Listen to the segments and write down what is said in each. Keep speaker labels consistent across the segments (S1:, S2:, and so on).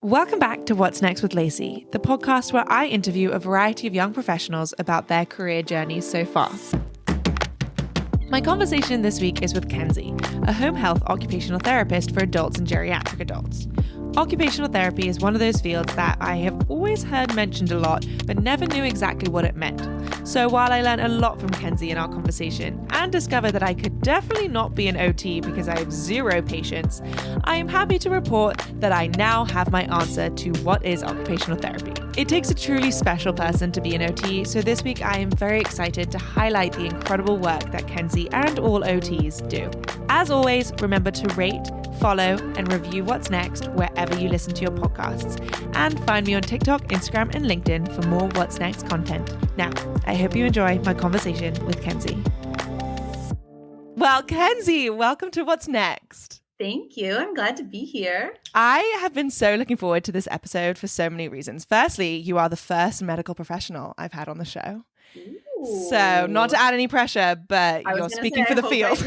S1: Welcome back to What's Next with Lacey, the podcast where I interview a variety of young professionals about their career journeys so far. My conversation this week is with Kenzie, a home health occupational therapist for adults and geriatric adults. Occupational therapy is one of those fields that I have always heard mentioned a lot, but never knew exactly what it meant. So while I learned a lot from Kenzie in our conversation and discovered that I could definitely not be an OT because I have zero patience, I am happy to report that I now have my answer to what is occupational therapy. It takes a truly special person to be an OT, so this week I am very excited to highlight the incredible work that Kenzie and all OTs do. As always, remember to rate, follow, and review What's Next wherever you listen to your podcasts. And find me on TikTok, Instagram, and LinkedIn for more What's Next content. Now, I hope you enjoy my conversation with Kenzie. Well, Kenzie, welcome to What's Next.
S2: Thank you. I'm glad to be here.
S1: I have been so looking forward to this episode for so many reasons. Firstly, you are the first medical professional I've had on the show. Ooh. So not to add any pressure, but you're speaking for the field.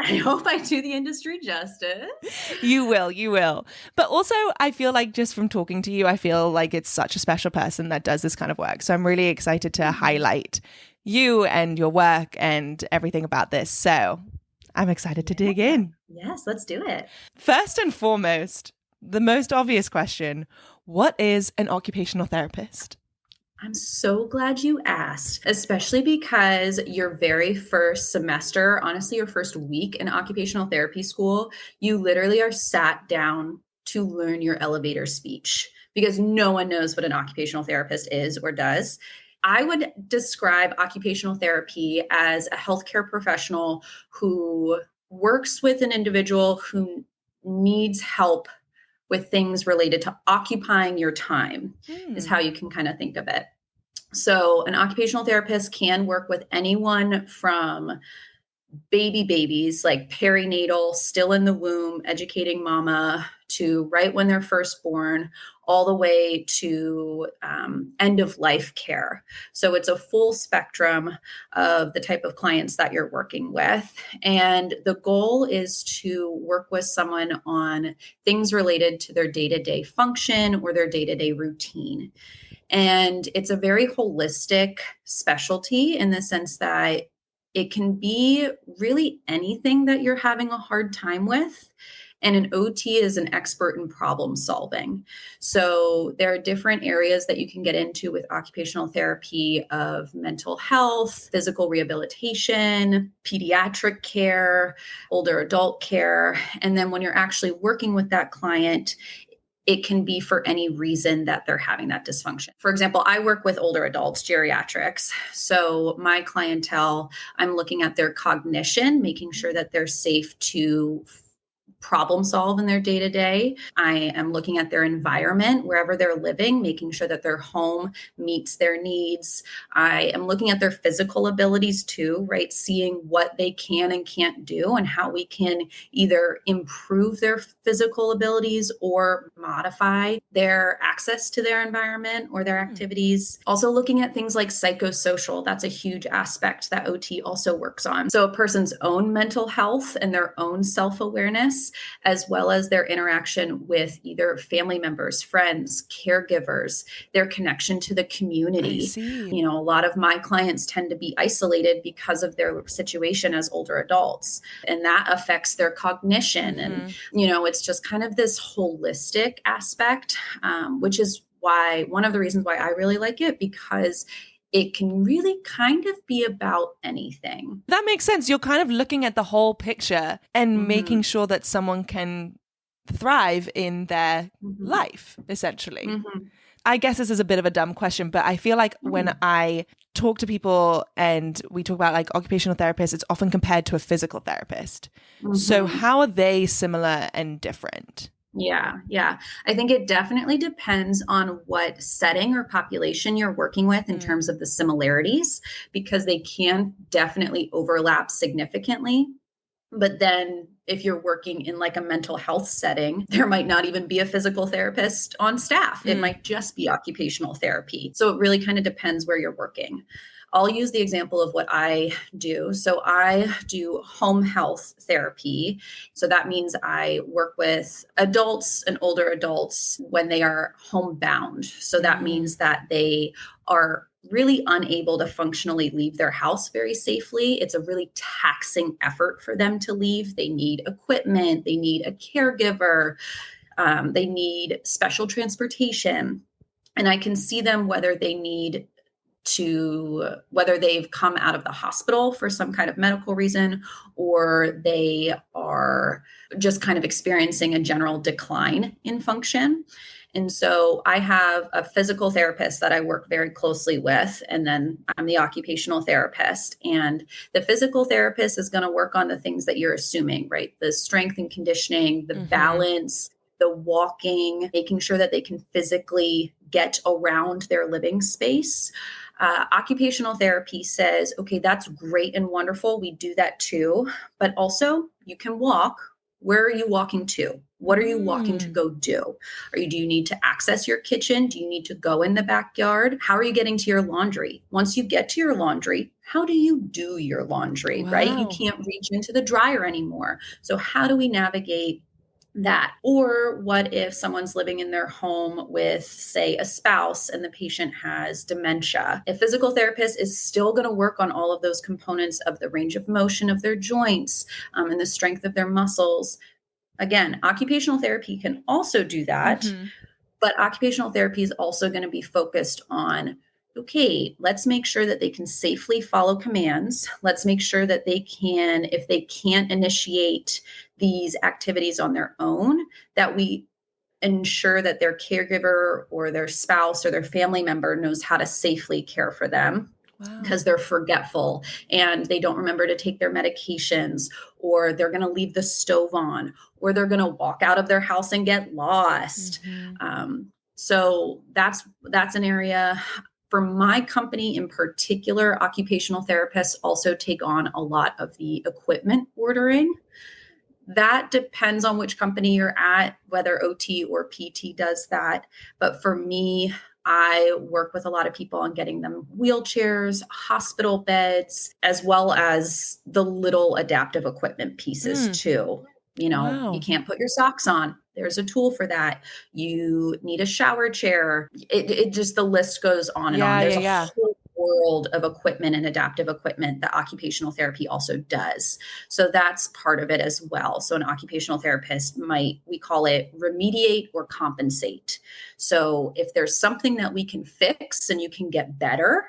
S2: I hope I do the industry justice.
S1: You will. But also, I feel like just from talking to you, I feel like it's such a special person that does this kind of work. So I'm really excited to highlight you and your work and everything about this. So I'm excited to dig in.
S2: Yes, let's do it.
S1: First and foremost, the most obvious question, what is an occupational therapist?
S2: I'm so glad you asked, especially because your very first semester, honestly, your first week in occupational therapy school, you literally are sat down to learn your elevator speech because no one knows what an occupational therapist is or does. I would describe occupational therapy as a healthcare professional who works with an individual who needs help with things related to occupying your time is how you can kind of think of it. So an occupational therapist can work with anyone from babies, like perinatal, still in the womb, educating mama, to right when they're first born, all the way to end of life care. So it's a full spectrum of the type of clients that you're working with. And the goal is to work with someone on things related to their day-to-day function or their day-to-day routine. And it's a very holistic specialty in the sense that it can be really anything that you're having a hard time with. And an OT is an expert in problem solving. So there are different areas that you can get into with occupational therapy of mental health, physical rehabilitation, pediatric care, older adult care. And then when you're actually working with that client, it can be for any reason that they're having that dysfunction. For example, I work with older adults, geriatrics. So my clientele, I'm looking at their cognition, making sure that they're safe to problem solve in their day-to-day. I am looking at their environment, wherever they're living, making sure that their home meets their needs. I am looking at their physical abilities too, right? Seeing what they can and can't do and how we can either improve their physical abilities or modify their access to their environment or their activities. Also looking at things like psychosocial. That's a huge aspect that OT also works on. So a person's own mental health and their own self-awareness, as well as their interaction with either family members, friends, caregivers, their connection to the community. You know, a lot of my clients tend to be isolated because of their situation as older adults, and that affects their cognition. And, you know, it's just kind of this holistic aspect, which is why one of the reasons why I really like it, because it can really kind of be about anything.
S1: That makes sense. You're kind of looking at the whole picture and making sure that someone can thrive in their life, essentially. I guess this is a bit of a dumb question, but I feel like when I talk to people and we talk about like occupational therapists, it's often compared to a physical therapist. So how are they similar and different?
S2: Yeah. I think it definitely depends on what setting or population you're working with in terms of the similarities, because they can definitely overlap significantly. But then if you're working in like a mental health setting, there might not even be a physical therapist on staff. It might just be occupational therapy. So it really kind of depends where you're working. I'll use the example of what I do. So I do home health therapy. So that means I work with adults and older adults when they are homebound. So that means that they are really unable to functionally leave their house very safely. It's a really taxing effort for them to leave. They need equipment, they need a caregiver, they need special transportation. And I can see them whether they've come out of the hospital for some kind of medical reason, or they are just kind of experiencing a general decline in function. And so I have a physical therapist that I work very closely with, and then I'm the occupational therapist. And the physical therapist is going to work on the things that you're assuming, right? The strength and conditioning, the balance, the walking, making sure that they can physically get around their living space. Occupational therapy says, okay, that's great and wonderful. We do that too. But also, you can walk. Where are you walking to? What are you walking to go do? Do you need to access your kitchen? Do you need to go in the backyard? How are you getting to your laundry? Once you get to your laundry, how do you do your laundry, right? You can't reach into the dryer anymore. So how do we navigate that? Or what if someone's living in their home with, say, a spouse and the patient has dementia? A physical therapist is still going to work on all of those components of the range of motion of their joints and the strength of their muscles. Again, occupational therapy can also do that, but occupational therapy is also going to be focused on, okay, let's make sure that they can safely follow commands. Let's make sure that they can, if they can't initiate these activities on their own, that we ensure that their caregiver or their spouse or their family member knows how to safely care for them. Because they're forgetful and they don't remember to take their medications, or they're going to leave the stove on, or they're going to walk out of their house and get lost. So that's an area. For my company in particular, occupational therapists also take on a lot of the equipment ordering. That depends on which company you're at, whether OT or PT does that. But for me, I work with a lot of people on getting them wheelchairs, hospital beds, as well as the little adaptive equipment pieces too. You can't put your socks on. There's a tool for that. You need a shower chair. It just, the list goes on and on. There's a whole world of equipment and adaptive equipment that occupational therapy also does. So that's part of it as well. So an occupational therapist we call it remediate or compensate. So if there's something that we can fix and you can get better,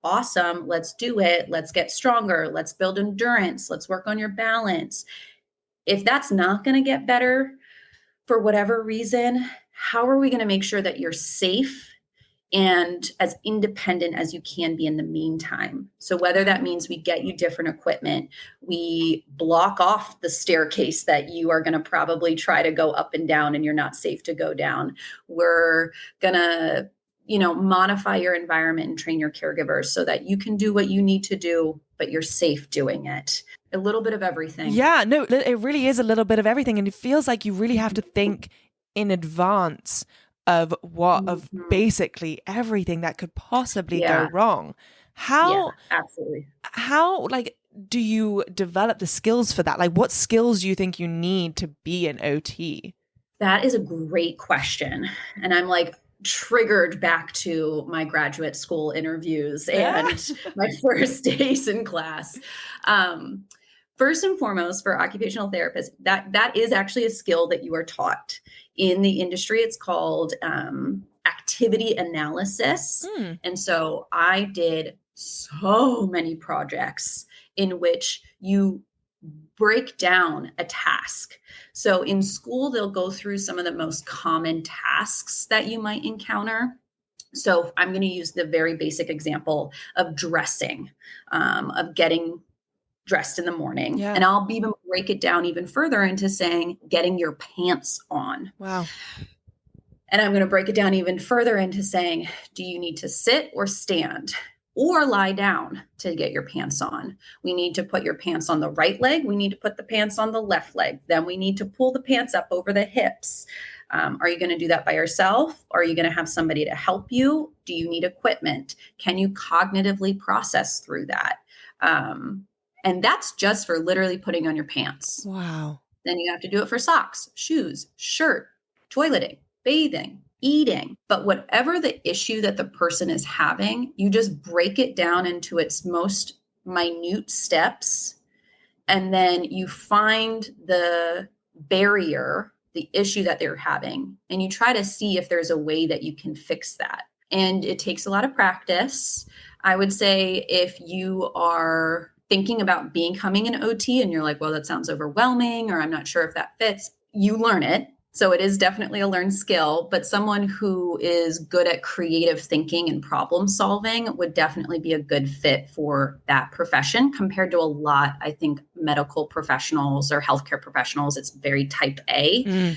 S2: awesome, let's do it. Let's get stronger. Let's build endurance. Let's work on your balance. If that's not going to get better for whatever reason, how are we going to make sure that you're safe and as independent as you can be in the meantime? So whether that means we get you different equipment, we block off the staircase that you are going to probably try to go up and down and you're not safe to go down. We're going to, modify your environment and train your caregivers so that you can do what you need to do, but you're safe doing it. A little bit of everything.
S1: Yeah, no, it really is a little bit of everything. And it feels like you really have to think in advance of basically everything that could possibly go wrong.
S2: Absolutely.
S1: How do you develop the skills for that? What skills do you think you need to be an OT?
S2: That is a great question. And I'm triggered back to my graduate school interviews and my first days in class. First and foremost, for occupational therapists, that is actually a skill that you are taught. In the industry, it's called activity analysis. And so I did so many projects in which you break down a task. So in school, they'll go through some of the most common tasks that you might encounter. So I'm going to use the very basic example of dressing, of getting dressed in the morning. And I'll even break it down even further into saying getting your pants on.
S1: Wow.
S2: And I'm going to break it down even further into saying, do you need to sit or stand or lie down to get your pants on? We need to put your pants on the right leg. We need to put the pants on the left leg. Then we need to pull the pants up over the hips. Are you going to do that by yourself? Are you going to have somebody to help you? Do you need equipment? Can you cognitively process through that? And that's just for literally putting on your pants.
S1: Wow.
S2: Then you have to do it for socks, shoes, shirt, toileting, bathing, eating. But whatever the issue that the person is having, you just break it down into its most minute steps. And then you find the barrier, the issue that they're having, and you try to see if there's a way that you can fix that. And it takes a lot of practice. I would say if you are thinking about becoming an OT and you're like, well, that sounds overwhelming, or I'm not sure if that fits, you learn it. So it is definitely a learned skill, but someone who is good at creative thinking and problem solving would definitely be a good fit for that profession compared to a lot, I think, medical professionals or healthcare professionals. It's very type A.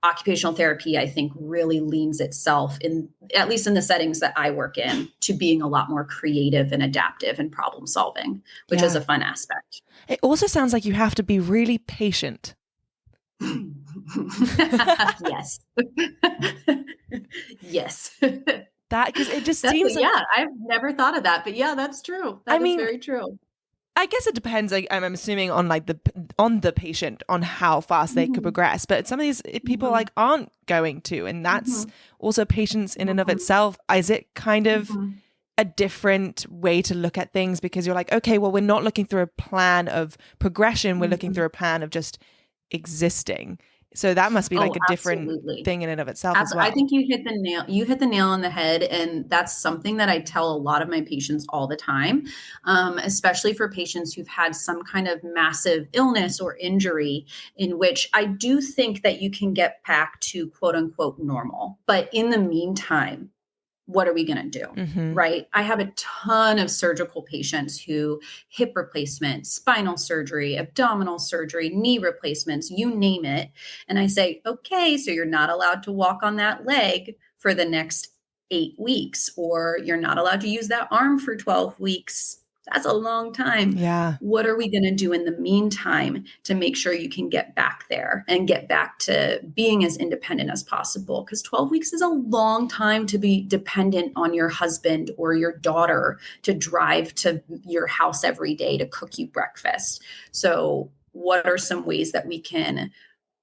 S2: Occupational therapy, I think, really leans itself in, at least in the settings that I work in, to being a lot more creative and adaptive and problem solving, which is a fun aspect.
S1: It also sounds like you have to be really patient.
S2: Yes. Yes.
S1: That, because it just seems like,
S2: yeah, I've never thought of that, but yeah, that's true. That is very true.
S1: I guess it depends. Like, I'm assuming on like the patient, on how fast they could progress. But some of these people like aren't going to, and that's also patience in and of itself. Is it kind of a different way to look at things, because you're like, okay, well, we're not looking through a plan of progression. We're looking through a plan of just existing. So that must be like a different thing in and of itself as well.
S2: I think you hit the nail on the head. And that's something that I tell a lot of my patients all the time, especially for patients who've had some kind of massive illness or injury, in which I do think that you can get back to quote unquote normal. But in the meantime, what are we going to do? Right? I have a ton of surgical patients who hip replacement, spinal surgery, abdominal surgery, knee replacements, you name it. And I say, okay, so you're not allowed to walk on that leg for the next 8 weeks, or you're not allowed to use that arm for 12 weeks. That's a long time.
S1: Yeah.
S2: What are we going to do in the meantime to make sure you can get back there and get back to being as independent as possible? Because 12 weeks is a long time to be dependent on your husband or your daughter to drive to your house every day to cook you breakfast. So what are some ways that we can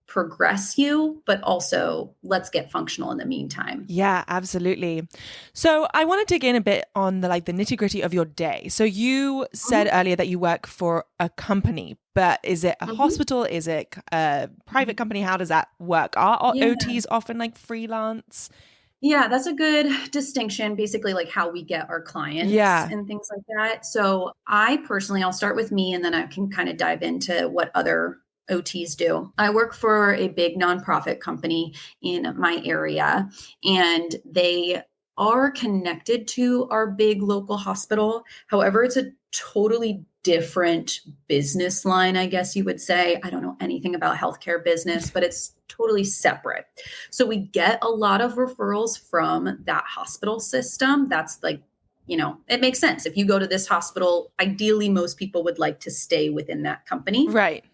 S2: progress you, but also let's get functional in the meantime?
S1: Yeah, absolutely. So I want to dig in a bit on the nitty gritty of your day. So you said earlier that you work for a company, but is it a hospital? Is it a private company? How does that work? Are OTs often like freelance?
S2: Yeah, that's a good distinction, basically like how we get our clients and things like that. So I personally, I'll start with me and then I can kind of dive into what other OTs do. I work for a big nonprofit company in my area, and they are connected to our big local hospital. However, it's a totally different business line, I guess you would say. I don't know anything about healthcare business, but it's totally separate. So we get a lot of referrals from that hospital system. That's like, it makes sense. If you go to this hospital, ideally, most people would like to stay within that company.
S1: Right.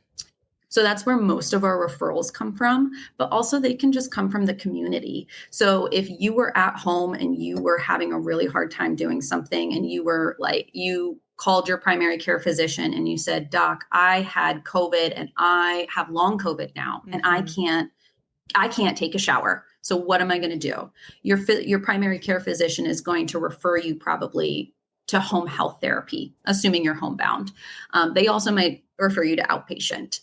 S2: So that's where most of our referrals come from, but also they can just come from the community. So if you were at home and you were having a really hard time doing something, and you called your primary care physician and you said, Doc, I had COVID and I have long COVID now, and I can't take a shower. So what am I going to do? Your primary care physician is going to refer you probably to home health therapy, assuming you're homebound. They also might refer you to outpatient.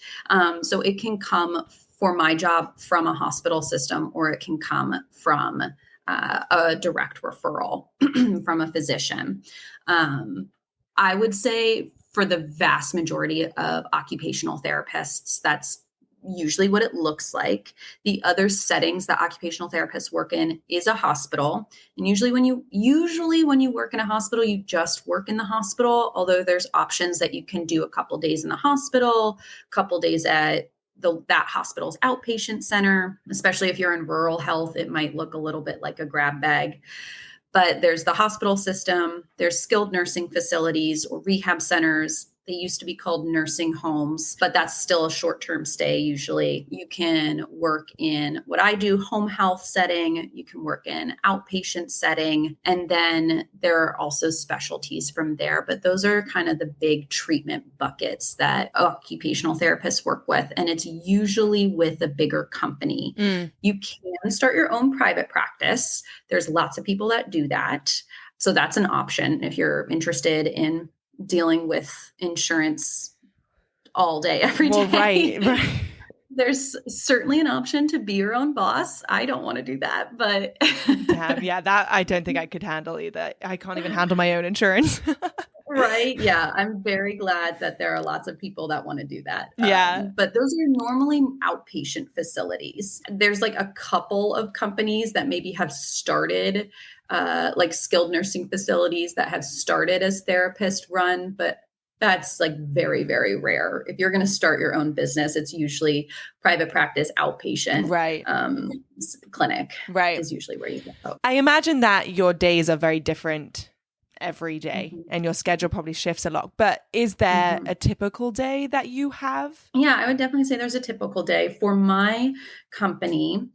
S2: So it can come, for my job, from a hospital system, or it can come from a direct referral from a physician. I would say for the vast majority of occupational therapists, that's usually what it looks like. The other settings that occupational therapists work in is a hospital. And usually when you work in a hospital, you just work in the hospital, although there's options that you can do a couple days in the hospital, a couple days at that hospital's outpatient center. Especially if you're in rural health, it might look a little bit like a grab bag. But there's the hospital system, there's skilled nursing facilities or rehab centers, They used to be called nursing homes, but that's still a short-term stay usually. You can work in what I do, home health setting. You can work in outpatient setting. And then there are also specialties from there. But those are kind of the big treatment buckets that occupational therapists work with. And it's usually with a bigger company. You can start your own private practice. There's lots of people that do that. So that's an option if you're interested in dealing with insurance all day, every day.
S1: Right.
S2: There's certainly an option to be your own boss. I don't want to do that, but
S1: damn, yeah, that I don't think I could handle either. I can't even handle my own insurance.
S2: right. Yeah. I'm very glad that there are lots of people that want to do that.
S1: Yeah.
S2: But those are normally outpatient facilities. There's like a couple of companies that maybe have started like skilled nursing facilities that have started as therapist run, but that's like very, very rare. If you're going to start your own business, it's usually private practice, outpatient,
S1: Right.
S2: Clinic
S1: Right.
S2: is usually where you go.
S1: I imagine that your days are very different every day and your schedule probably shifts a lot. But is there a typical day that you have?
S2: Yeah, I would definitely say there's a typical day. For my company,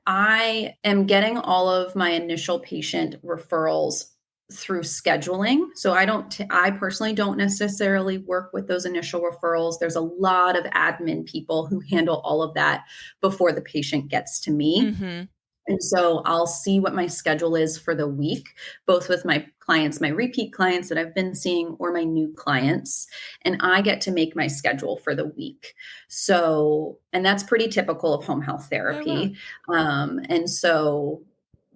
S2: I am getting all of my initial patient referrals through scheduling. So I personally don't necessarily work with those initial referrals. There's a lot of admin people who handle all of that before the patient gets to me. And so I'll see what my schedule is for the week, both with my clients, my repeat clients that I've been seeing, or my new clients. And I get to make my schedule for the week. So, and that's pretty typical of home health therapy.
S1: Oh, wow.
S2: And so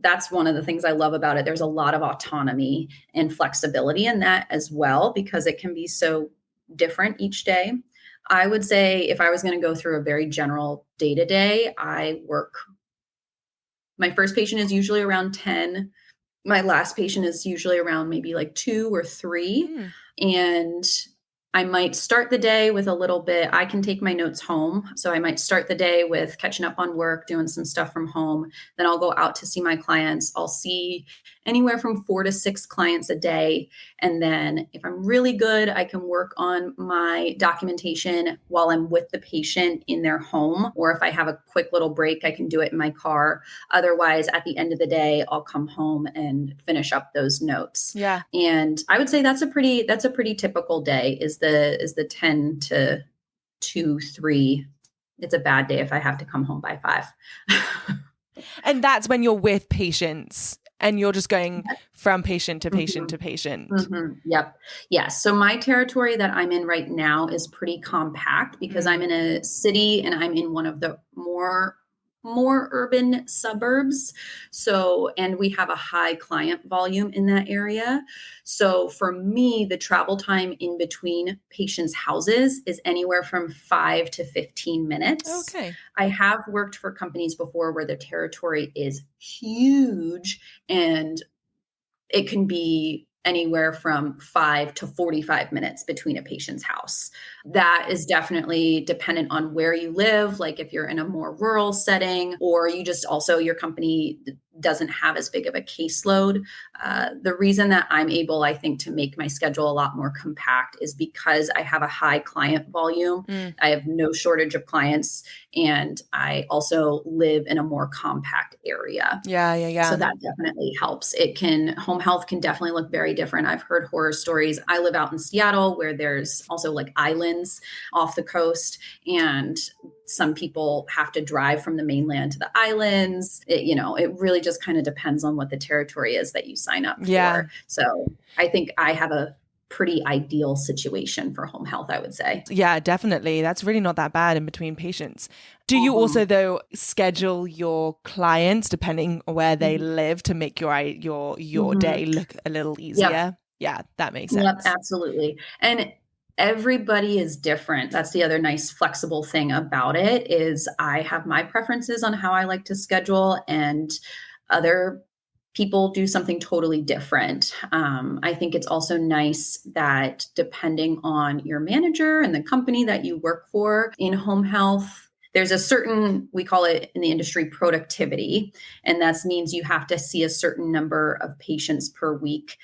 S2: that's one of the things I love about it. There's a lot of autonomy and flexibility in that as well, because it can be so different each day. I would say if I was going to go through a very general day-to-day, my first patient is usually around 10. My last patient is usually around maybe like 2 or 3. And I might start the day with a little bit. I can take my notes home. So I might start the day with catching up on work, doing some stuff from home. Then I'll go out to see my clients. I'll see anywhere from 4 to 6 clients a day. And then if I'm really good, I can work on my documentation while I'm with the patient in their home. Or if I have a quick little break, I can do it in my car. Otherwise, at the end of the day, I'll come home and finish up those notes.
S1: Yeah.
S2: And I would say that's a pretty typical day is the 10 to 2, 3. It's a bad day if I have to come home by 5.
S1: And that's when you're with patients and you're just going from patient to patient to patient.
S2: Yep. Yes. So my territory that I'm in right now is pretty compact because I'm in a city and I'm in one of the more urban suburbs. So, and we have a high client volume in that area. So for me, the travel time in between patients' houses is anywhere from 5 to 15 minutes.
S1: Okay.
S2: I have worked for companies before where the territory is huge and it can be anywhere from 5 to 45 minutes between a patient's house. That is definitely dependent on where you live, like if you're in a more rural setting, or you just also, your company doesn't have as big of a caseload. The reason that I'm able, I think, to make my schedule a lot more compact is because I have a high client volume. I have no shortage of clients, and I also live in a more compact area.
S1: Yeah.
S2: So that definitely helps. Home health can definitely look very different. I've heard horror stories. I live out in Seattle where there's also like islands off the coast, and some people have to drive from the mainland to the islands. It really just kind of depends on what the territory is that you sign up for. So I think I have a pretty ideal situation for home health, I would say.
S1: Yeah, definitely. That's really not that bad in between patients. Do you also, though, schedule your clients depending on where they live to make your day look a little easier?
S2: Yep.
S1: Yeah, that makes sense.
S2: Yep, absolutely. And everybody is different. That's the other nice flexible thing about it is I have my preferences on how I like to schedule, and other people do something totally different. I think it's also nice that depending on your manager and the company that you work for in home health, there's a certain, we call it in the industry, productivity. And that means you have to see a certain number of patients per week.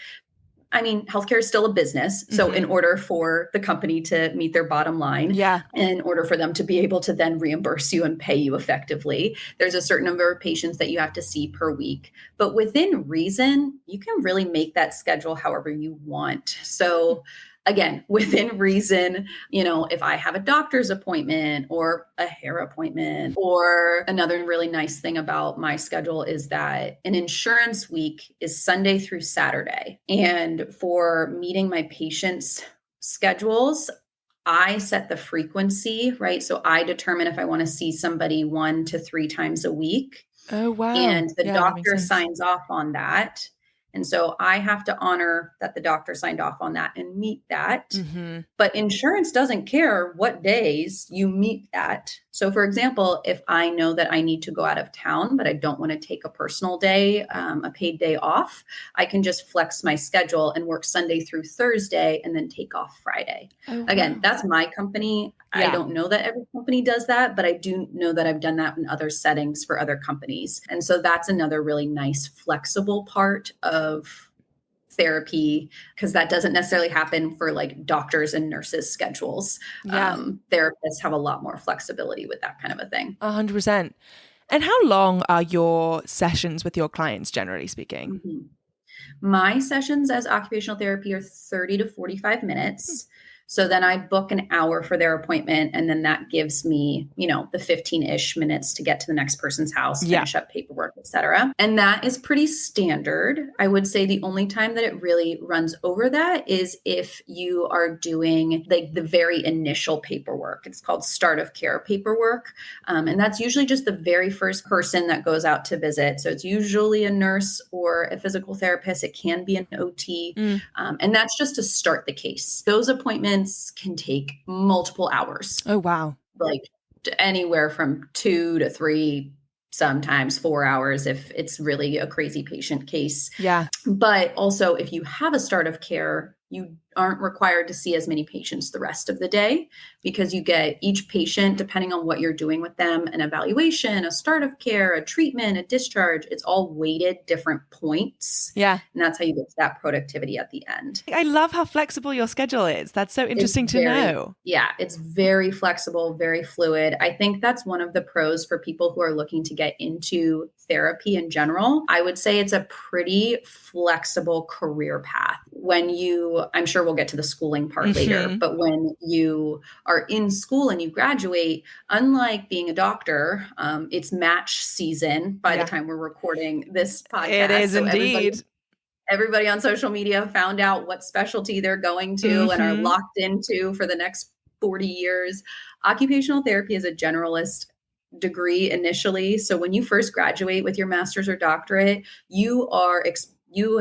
S2: I mean, healthcare is still a business. So in order for the company to meet their bottom line, in order for them to be able to then reimburse you and pay you effectively, there's a certain number of patients that you have to see per week. But within reason, you can really make that schedule however you want. So again, within reason, if I have a doctor's appointment or a hair appointment, or another really nice thing about my schedule is that an insurance week is Sunday through Saturday. And for meeting my patients' schedules, I set the frequency, right? So I determine if I want to see somebody 1 to 3 times a week.
S1: Oh, wow.
S2: And the
S1: that makes
S2: doctor
S1: sense.
S2: signs off on that. And so I have to honor that the doctor signed off on that and meet that. But insurance doesn't care what days you meet that. So for example, if I know that I need to go out of town, but I don't want to take a personal day, a paid day off, I can just flex my schedule and work Sunday through Thursday and then take off Friday.
S1: Oh,
S2: Again,
S1: wow.
S2: that's my company. I don't know that every company does that, but I do know that I've done that in other settings for other companies. And so that's another really nice flexible part of therapy, because that doesn't necessarily happen for like doctors and nurses' schedules. Therapists have a lot more flexibility with that kind of a thing.
S1: 100%. And how long are your sessions with your clients, generally speaking?
S2: My sessions as occupational therapy are 30 to 45 minutes. So then I book an hour for their appointment, and then that gives me, the 15-ish minutes to get to the next person's house, finish up paperwork, et cetera. And that is pretty standard. I would say the only time that it really runs over that is if you are doing like the very initial paperwork. It's called start of care paperwork. And that's usually just the very first person that goes out to visit. So it's usually a nurse or a physical therapist. It can be an OT. And that's just to start the case. Those appointments can take multiple hours.
S1: Oh, wow.
S2: Like anywhere from 2 to 3, sometimes 4 hours if it's really a crazy patient case. But also if you have a start of care, you aren't required to see as many patients the rest of the day, because you get each patient, depending on what you're doing with them, an evaluation, a start of care, a treatment, a discharge. It's all weighted different points. And that's how you get to that productivity at the end.
S1: I love how flexible your schedule is. That's so interesting to know.
S2: Yeah, it's very flexible, very fluid. I think that's one of the pros for people who are looking to get into therapy in general. I would say it's a pretty flexible career path. I'm sure we'll get to the schooling part later, but when you are in school and you graduate, unlike being a doctor, it's match season by the time we're recording this podcast.
S1: It is indeed.
S2: Everybody on social media found out what specialty they're going to and are locked into for the next 40 years. Occupational therapy is a generalist degree initially. So when you first graduate with your master's or doctorate, you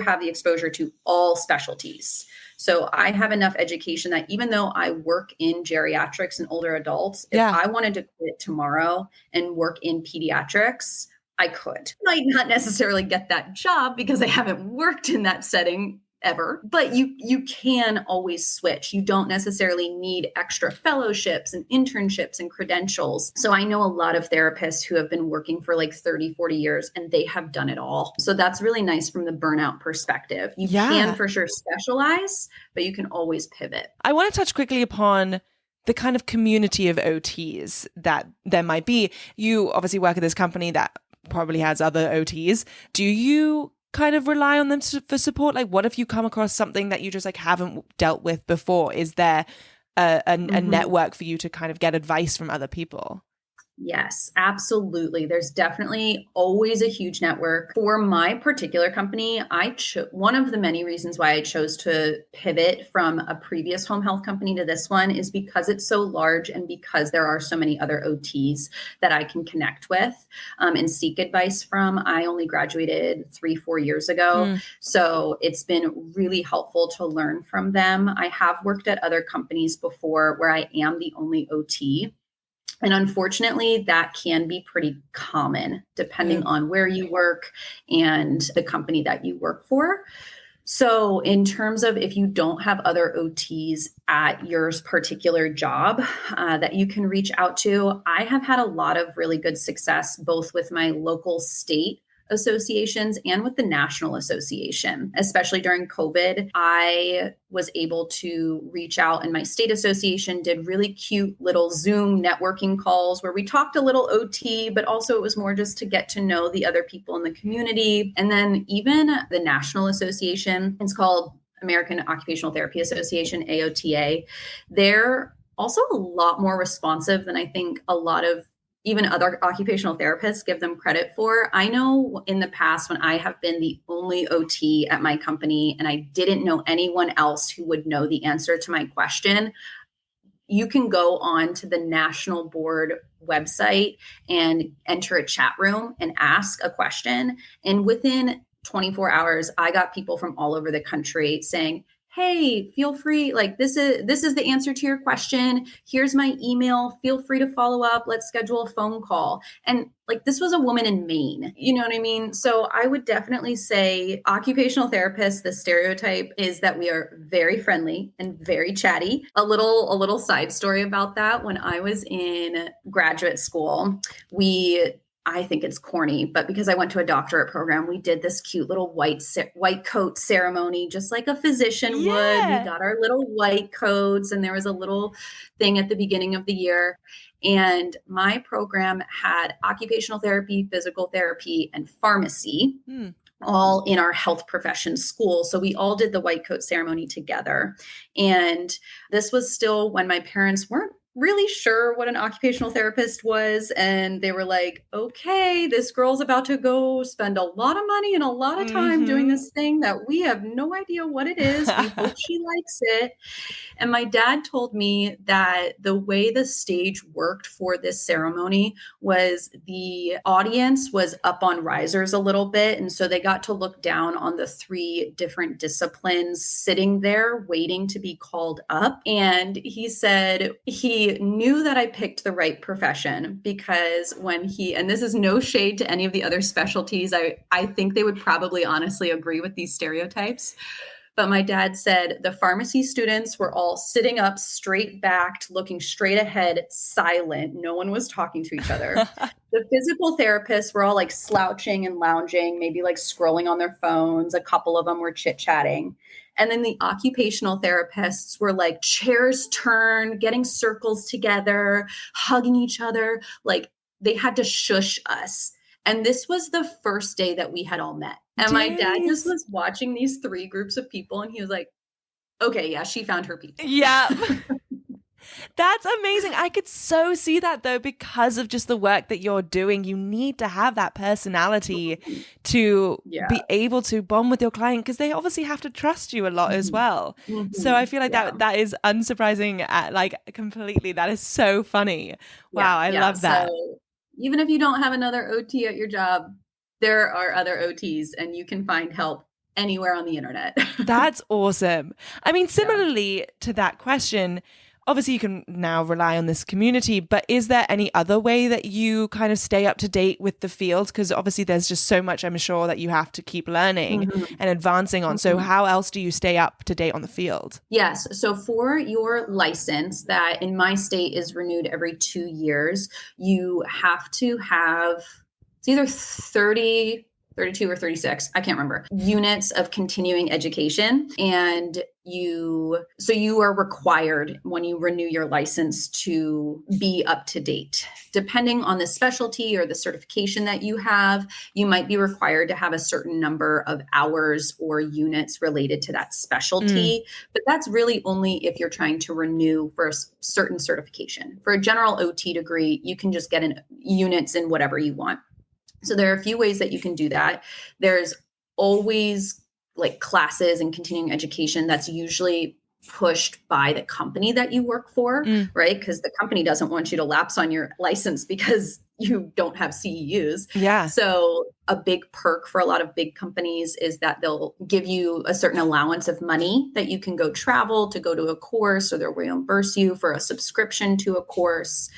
S2: have the exposure to all specialties. So I have enough education that even though I work in geriatrics and older adults, if I wanted to quit tomorrow and work in pediatrics, I could. Might not necessarily get that job because I haven't worked in that setting ever, but you can always switch. You don't necessarily need extra fellowships and internships and credentials. So I know a lot of therapists who have been working for like 30, 40 years and they have done it all. So that's really nice from the burnout perspective. You can for sure specialize, but you can always pivot.
S1: I want to touch quickly upon the kind of community of OTs that there might be. You obviously work at this company that probably has other OTs. Do you kind of rely on them for support? Like, what if you come across something that you just like haven't dealt with before? Is there a network for you to kind of get advice from other people?
S2: Yes, absolutely. There's definitely always a huge network. For my particular company, one of the many reasons why I chose to pivot from a previous home health company to this one is because it's so large and because there are so many other OTs that I can connect with and seek advice from. I only graduated 3-4 years ago. So it's been really helpful to learn from them. I have worked at other companies before where I am the only OT. And unfortunately, that can be pretty common depending on where you work and the company that you work for. So in terms of if you don't have other OTs at your particular job that you can reach out to, I have had a lot of really good success, both with my local state associations and with the National Association. Especially during COVID, I was able to reach out, and my state association did really cute little Zoom networking calls where we talked a little OT, but also it was more just to get to know the other people in the community. And then even the National Association, it's called American Occupational Therapy Association, AOTA. They're also a lot more responsive than I think a lot of even other occupational therapists give them credit for. I know in the past when I have been the only OT at my company and I didn't know anyone else who would know the answer to my question, you can go on to the national board website and enter a chat room and ask a question. And within 24 hours, I got people from all over the country saying, hey, feel free, like this is the answer to your question. Here's my email. Feel free to follow up. Let's schedule a phone call. And like this was a woman in Maine. You know what I mean? So I would definitely say occupational therapists, the stereotype is that we are very friendly and very chatty. A little side story about that. When I was in graduate school, I think it's corny, but because I went to a doctorate program, we did this cute little white coat ceremony, just like a physician would. We got our little white coats, and there was a little thing at the beginning of the year. And my program had occupational therapy, physical therapy, and pharmacy. All in our health profession school. So we all did the white coat ceremony together. And this was still when my parents weren't really sure what an occupational therapist was. And they were like, okay, this girl's about to go spend a lot of money and a lot of time doing this thing that we have no idea what it is. We hope she likes it. And my dad told me that the way the stage worked for this ceremony was the audience was up on risers a little bit. And so they got to look down on the 3 different disciplines sitting there waiting to be called up. And he said he knew that I picked the right profession because and this is no shade to any of the other specialties, I think they would probably honestly agree with these stereotypes. But my dad said the pharmacy students were all sitting up, straight backed, looking straight ahead, silent. No one was talking to each other. The physical therapists were all like slouching and lounging, maybe like scrolling on their phones. A couple of them were chit-chatting. And then the occupational therapists were like chairs turned, getting circles together, hugging each other. Like they had to shush us. And this was the first day that we had all met. And my dad just was watching these 3 groups of people and he was like, okay, yeah, she found her people.
S1: Yeah. That's amazing. I could so see that though, because of just the work that you're doing. You need to have that personality to be able to bond with your client because they obviously have to trust you a lot as well. So I feel like that is unsurprising completely. That is so funny. Wow, I love that.
S2: So even if you don't have another OT at your job, there are other OTs and you can find help anywhere on the internet.
S1: That's awesome. I mean, similarly to that question, obviously you can now rely on this community, but is there any other way that you kind of stay up to date with the field? Because obviously there's just so much, I'm sure, that you have to keep learning and advancing on. So how else do you stay up to date on the field?
S2: Yes. So for your license that in my state is renewed every 2 years, you have to have, it's either 32 or 36, I can't remember, units of continuing education. And you are required when you renew your license to be up to date. Depending on the specialty or the certification that you have, you might be required to have a certain number of hours or units related to that specialty. But that's really only if you're trying to renew for a certain certification. For a general OT degree, you can just get units in whatever you want. So there are a few ways that you can do that. There's always like classes and continuing education that's usually pushed by the company that you work for, right? Because the company doesn't want you to lapse on your license because you don't have CEUs.
S1: Yeah.
S2: So a big perk for a lot of big companies is that they'll give you a certain allowance of money that you can go travel to go to a course, or they'll reimburse you for a subscription to a course.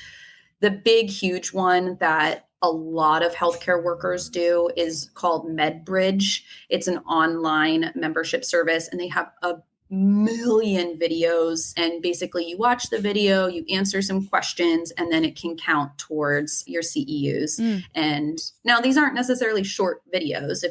S2: The big, huge one that a lot of healthcare workers do is called MedBridge. It's an online membership service, and they have a million videos, and basically you watch the video, you answer some questions, and then it can count towards your CEUs. And now these aren't necessarily short videos.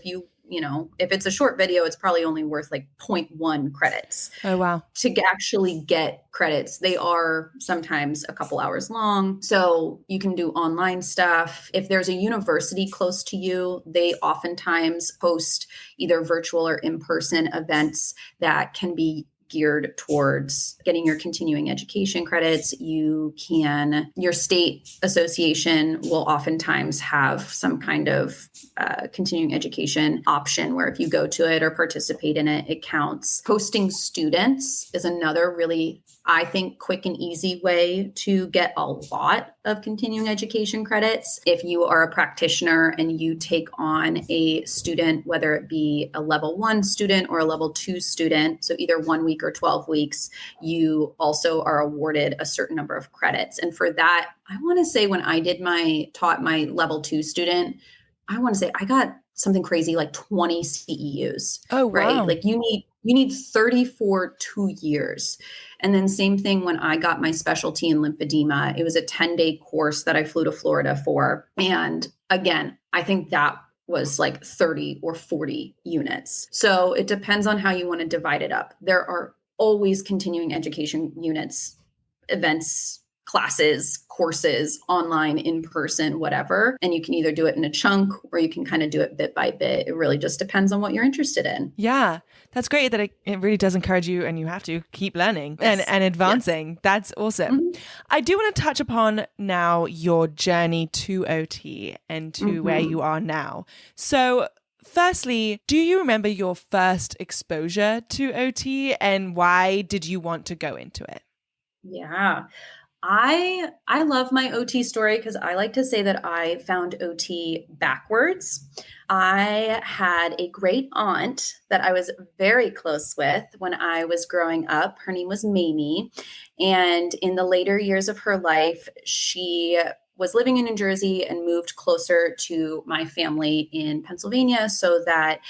S2: If it's a short video, it's probably only worth like 0.1 credits.
S1: Oh, wow.
S2: To actually get credits, they are sometimes a couple hours long. So you can do online stuff. If there's a university close to you, they oftentimes host either virtual or in-person events that can be geared towards getting your continuing education credits. Your state association will oftentimes have some kind of continuing education option where if you go to it or participate in it, it counts. Hosting students is another really, I think, quick and easy way to get a lot of continuing education credits. If you are a practitioner and you take on a student, whether it be a level 1 student or a level 2 student, so either 1 week or 12 weeks, you also are awarded a certain number of credits. And for that, I want to say when I taught my level 2 student, I want to say I got something crazy like 20 CEUs.
S1: Oh, wow.
S2: Right? Like you need 30 for 2 years. And then same thing when I got my specialty in lymphedema. It was a 10-day course that I flew to Florida for. And again, I think that was like 30 or 40 units. So it depends on how you want to divide it up. There are always continuing education units, events, classes, courses, online, in person, whatever. And you can either do it in a chunk or you can kind of do it bit by bit. It really just depends on what you're interested in.
S1: Yeah, that's great that it really does encourage you, and you have to keep learning and advancing. Yes. That's awesome. Mm-hmm. I do want to touch upon now your journey to OT and to where you are now. So firstly, do you remember your first exposure to OT and why did you want to go into it?
S2: Yeah. I love my OT story because I like to say that I found OT backwards. I had a great aunt that I was very close with when I was growing up. Her name was Mamie. And in the later years of her life, she was living in New Jersey and moved closer to my family in Pennsylvania so that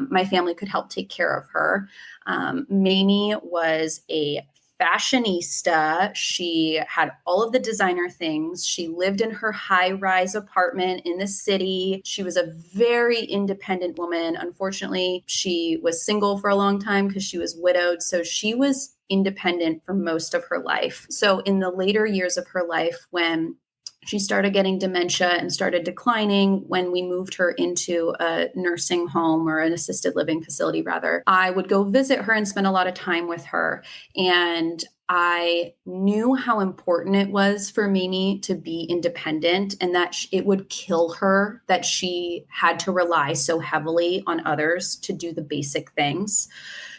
S2: my family could help take care of her. Mamie was a fashionista. She had all of the designer things. She lived in her high-rise apartment in the city. She was a very independent woman. Unfortunately, she was single for a long time because she was widowed. So she was independent for most of her life. So in the later years of her life, when she started getting dementia and started declining, when we moved her into a nursing home or an assisted living facility, rather, I would go visit her and spend a lot of time with her. And I knew how important it was for Mimi to be independent and that it would kill her that she had to rely so heavily on others to do the basic things.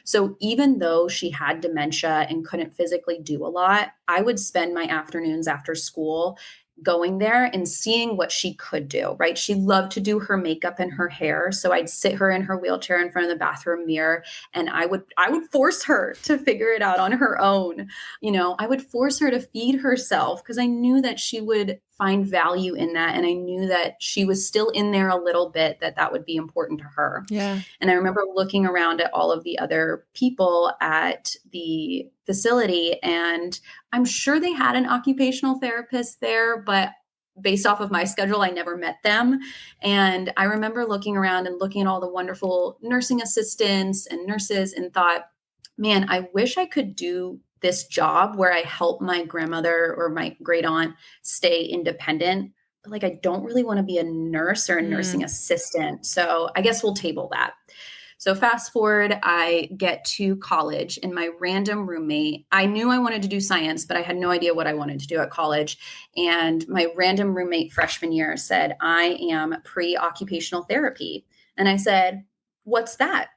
S2: So even though she had dementia and couldn't physically do a lot, I would spend my afternoons after school going there and seeing what she could do, right? She loved to do her makeup and her hair. So I'd sit her in her wheelchair in front of the bathroom mirror and I would force her to figure it out on her own. I would force her to feed herself because I knew that she would find value in that. And I knew that she was still in there a little bit, that would be important to her.
S1: Yeah.
S2: And I remember looking around at all of the other people at the facility, and I'm sure they had an occupational therapist there, but based off of my schedule, I never met them. And I remember looking around and looking at all the wonderful nursing assistants and nurses and thought, man, I wish I could do this job where I help my grandmother or my great aunt stay independent. But like, I don't really want to be a nurse or a nursing assistant. So I guess we'll table that. So fast forward, I get to college and my random roommate, I knew I wanted to do science, but I had no idea what I wanted to do at college. And my random roommate freshman year said, I am pre-occupational therapy. And I said, what's that?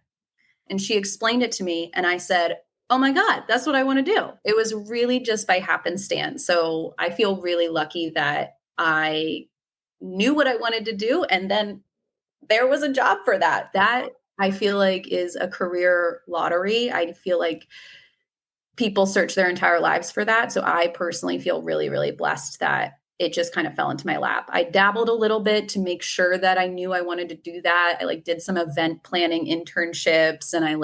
S2: And she explained it to me. And I said, oh my God, that's what I want to do. It was really just by happenstance. So I feel really lucky that I knew what I wanted to do. And then there was a job for that. That I feel like is a career lottery. I feel like people search their entire lives for that. So I personally feel really, really blessed that it just kind of fell into my lap. I dabbled a little bit to make sure that I knew I wanted to do that. I did some event planning internships and I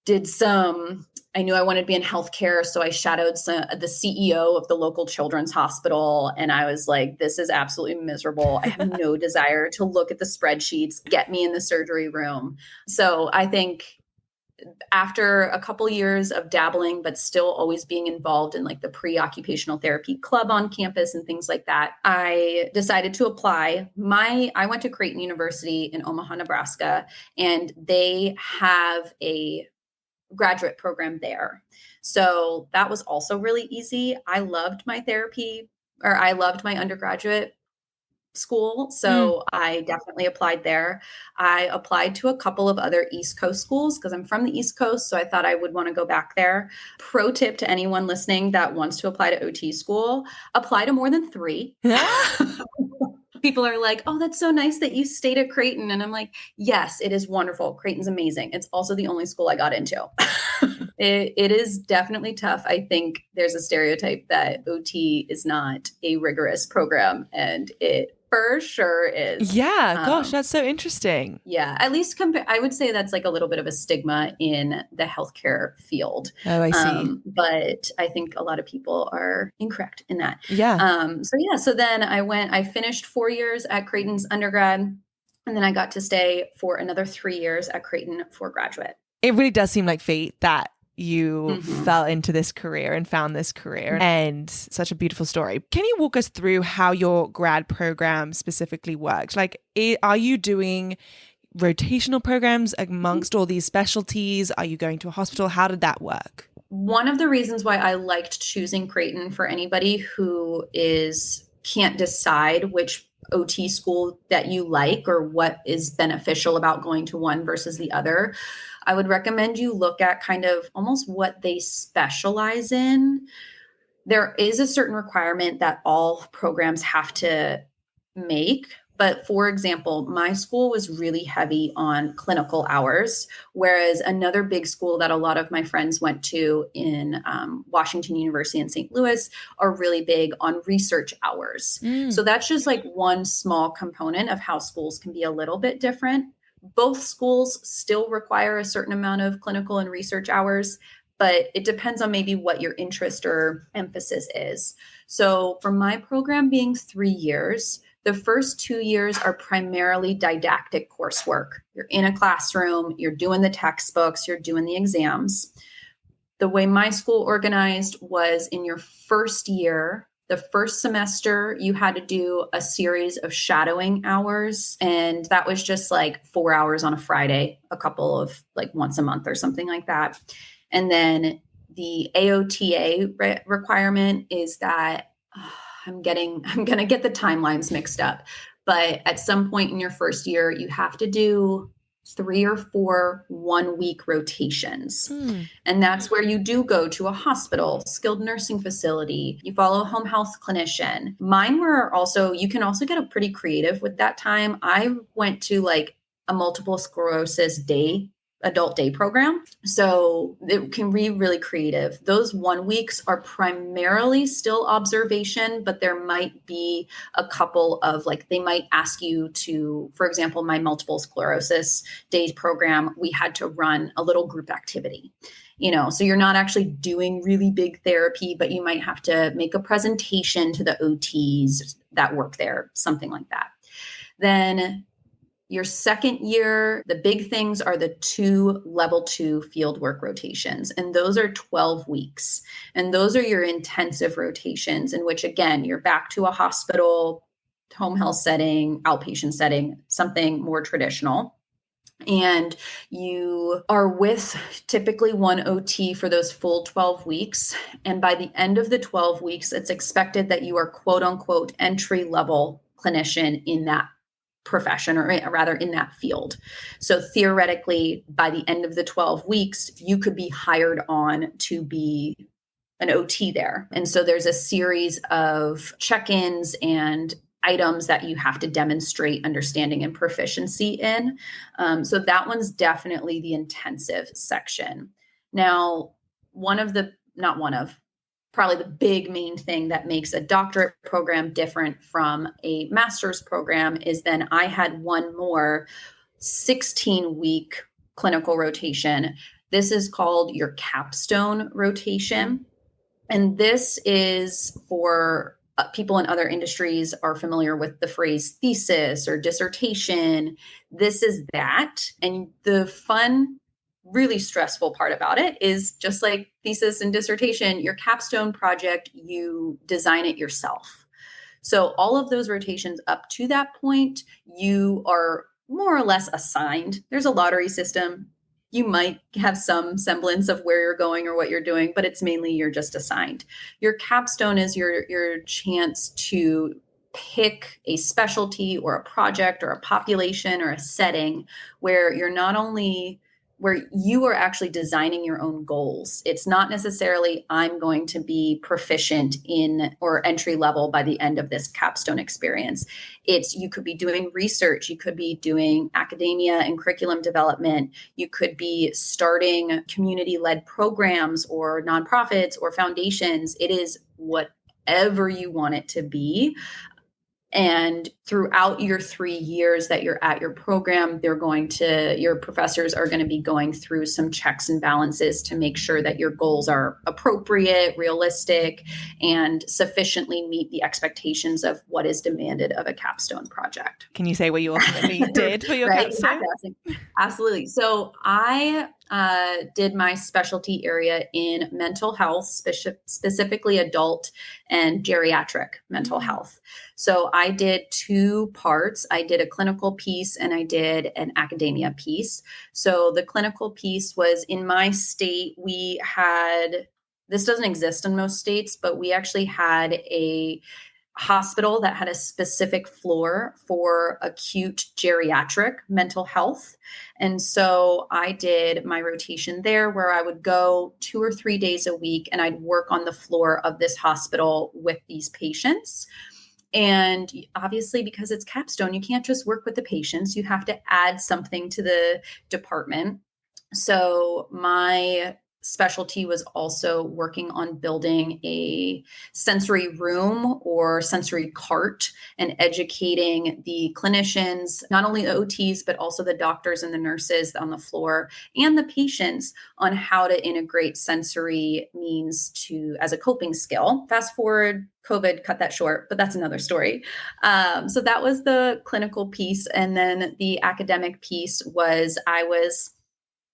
S2: did some, I knew I wanted to be in healthcare. So I shadowed the CEO of the local children's hospital. And I was like, this is absolutely miserable. I have no desire to look at the spreadsheets, get me in the surgery room. So I think after a couple years of dabbling, but still always being involved in like the pre-occupational therapy club on campus and things like that, I decided to apply. I went to Creighton University in Omaha, Nebraska, and they have a graduate program there. So that was also really easy. I loved my undergraduate school. So I definitely applied there. I applied to a couple of other East Coast schools because I'm from the East Coast. So I thought I would want to go back there. Pro tip to anyone listening that wants to apply to OT school, apply to more than 3. People are like, oh, that's so nice that you stayed at Creighton. And I'm like, yes, it is wonderful. Creighton's amazing. It's also the only school I got into. It is definitely tough. I think there's a stereotype that OT is not a rigorous program, and it for sure is.
S1: Yeah, gosh, that's so interesting.
S2: Yeah, at least I would say that's like a little bit of a stigma in the healthcare field.
S1: Oh, I see.
S2: But I think a lot of people are incorrect in that.
S1: Yeah.
S2: So then I finished 4 years at Creighton's undergrad, and then I got to stay for another 3 years at Creighton for graduate.
S1: It really does seem like fate that you fell into this career and found this career, and such a beautiful story. Can you walk us through how your grad program specifically works? Like, are you doing rotational programs amongst all these specialties? Are you going to a hospital? How did that work?
S2: One of the reasons why I liked choosing Creighton for anybody who can't decide which OT school that you like or what is beneficial about going to one versus the other, I would recommend you look at kind of almost what they specialize in. There is a certain requirement that all programs have to make. But for example, my school was really heavy on clinical hours, whereas another big school that a lot of my friends went to in Washington University in St. Louis are really big on research hours. So that's just like one small component of how schools can be a little bit different. Both schools still require a certain amount of clinical and research hours, but it depends on maybe what your interest or emphasis is. So for my program being 3 years, the first 2 years are primarily didactic coursework. You're in a classroom, you're doing the textbooks, you're doing the exams. The way my school organized was in your first year, the first semester, you had to do a series of shadowing hours. And that was just like 4 hours on a Friday, a couple of like once a month or something like that. And then the AOTA requirement is that I'm going to get the timelines mixed up. But at some point in your first year, you have to do 3 or 4 1-week rotations. And that's where you do go to a hospital, skilled nursing facility. You follow a home health clinician. Mine were also, you can also get pretty creative with that time. I went to like a multiple sclerosis adult day program. So it can be really creative. Those 1 weeks are primarily still observation, but there might be a couple of like, they might ask you to, for example, my multiple sclerosis day program, we had to run a little group activity. So you're not actually doing really big therapy, but you might have to make a presentation to the OTs that work there, something like that. Then your second year, the big things are the 2 level 2 fieldwork rotations, and those are 12 weeks. And those are your intensive rotations in which, again, you're back to a hospital, home health setting, outpatient setting, something more traditional. And you are with typically one OT for those full 12 weeks. And by the end of the 12 weeks, it's expected that you are quote unquote entry level clinician in that profession, or rather in that field. So theoretically, by the end of the 12 weeks, you could be hired on to be an OT there. And so there's a series of check-ins and items that you have to demonstrate understanding and proficiency in. So that one's definitely the intensive section. Now, probably the big main thing that makes a doctorate program different from a master's program is then I had one more 16-week clinical rotation This is called your capstone rotation. And this is for people in other industries are familiar with the phrase thesis or dissertation. This is that. And the fun, really stressful part about it is just like thesis and dissertation, your capstone project, you design it yourself. So all of those rotations up to that point, you are more or less assigned. There's a lottery system. You might have some semblance of where you're going or what you're doing, but it's mainly you're just assigned. Your capstone is your chance to pick a specialty or a project or a population or a setting where you're not only where you are actually designing your own goals. It's not necessarily I'm going to be proficient in or entry level by the end of this capstone experience. It's you could be doing research, you could be doing academia and curriculum development, you could be starting community-led programs or nonprofits or foundations. It is whatever you want it to be. And throughout your 3 years that you're at your program, your professors are going to be going through some checks and balances to make sure that your goals are appropriate, realistic, and sufficiently meet the expectations of what is demanded of a capstone project.
S1: Can you say what you ultimately did for your capstone?
S2: Absolutely. So I did my specialty area in mental health, specifically adult and geriatric mental health. So I did 2 parts. I did a clinical piece and I did an academia piece. So the clinical piece was in my state, this doesn't exist in most states, but we actually had a hospital that had a specific floor for acute geriatric mental health. And so I did my rotation there where I would go 2 or 3 days a week and I'd work on the floor of this hospital with these patients. And obviously, because it's capstone, you can't just work with the patients. You have to add something to the department. So my specialty was also working on building a sensory room or sensory cart and educating the clinicians, not only the OTs, but also the doctors and the nurses on the floor and the patients on how to integrate sensory means as a coping skill. Fast forward, COVID cut that short, but that's another story. So that was the clinical piece. And then the academic piece was I was